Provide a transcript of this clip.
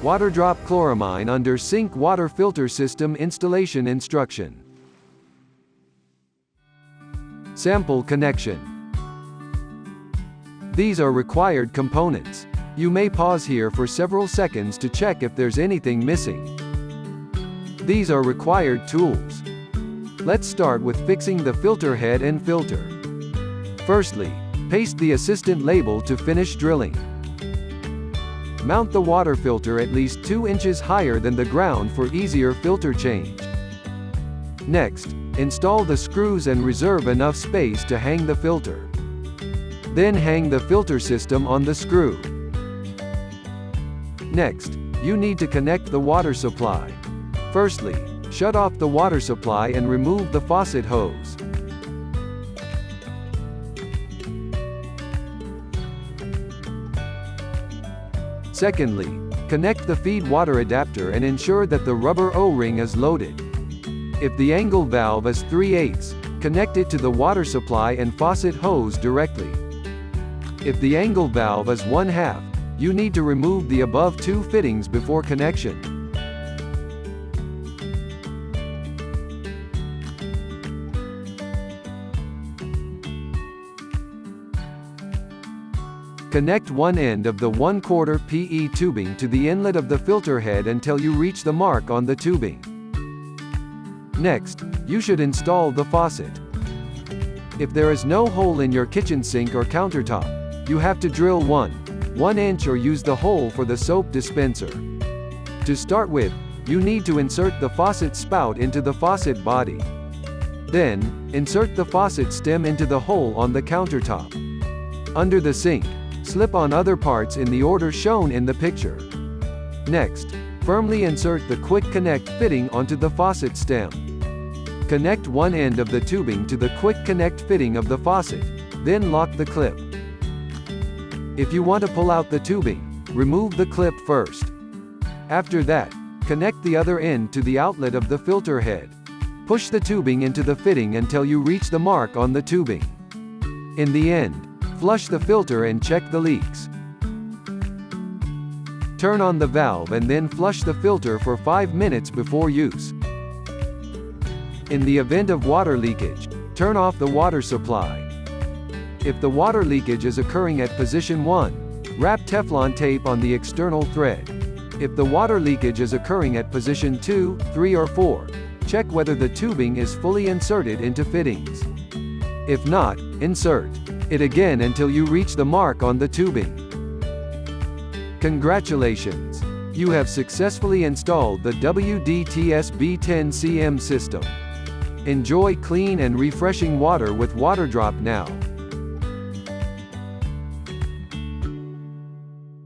Waterdrop Chloramine under Sink Water Filter System Installation Instruction. Sample connection. These are required components. You may pause here for several seconds to check if there's anything missing. These are required tools. Let's start with fixing the filter head and filter. Firstly, paste the assistant label to finish drilling. Mount the water filter at least 2 inches higher than the ground for easier filter change. Next, install the screws and reserve enough space to hang the filter. Then hang the filter system on the screw. Next, you need to connect the water supply. Firstly, shut off the water supply and remove the faucet hose. Secondly, connect the feed water adapter and ensure that the rubber O-ring is loaded. If the angle valve is 3/8, connect it to the water supply and faucet hose directly. If the angle valve is 1/2, you need to remove the above 2 fittings before connection. Connect one end of the 1/4 PE tubing to the inlet of the filter head until you reach the mark on the tubing. Next, you should install the faucet. If there is no hole in your kitchen sink or countertop, you have to drill 1 inch or use the hole for the soap dispenser. To start with, you need to insert the faucet spout into the faucet body. Then, insert the faucet stem into the hole on the countertop. Under the sink, slip on other parts in the order shown in the picture. Next, firmly insert the quick connect fitting onto the faucet stem. Connect one end of the tubing to the quick connect fitting of the faucet, then lock the clip. If you want to pull out the tubing, remove the clip first. After that, connect the other end to the outlet of the filter head. Push the tubing into the fitting until you reach the mark on the tubing. In the end, flush the filter and check the leaks. Turn on the valve and then flush the filter for 5 minutes before use. In the event of water leakage, turn off the water supply. If the water leakage is occurring at position 1, wrap Teflon tape on the external thread. If the water leakage is occurring at position 2, 3 or 4, check whether the tubing is fully inserted into fittings. If not, insert it again until you reach the mark on the tubing. Congratulations! You have successfully installed the WDTS B10CM system. Enjoy clean and refreshing water with Waterdrop now.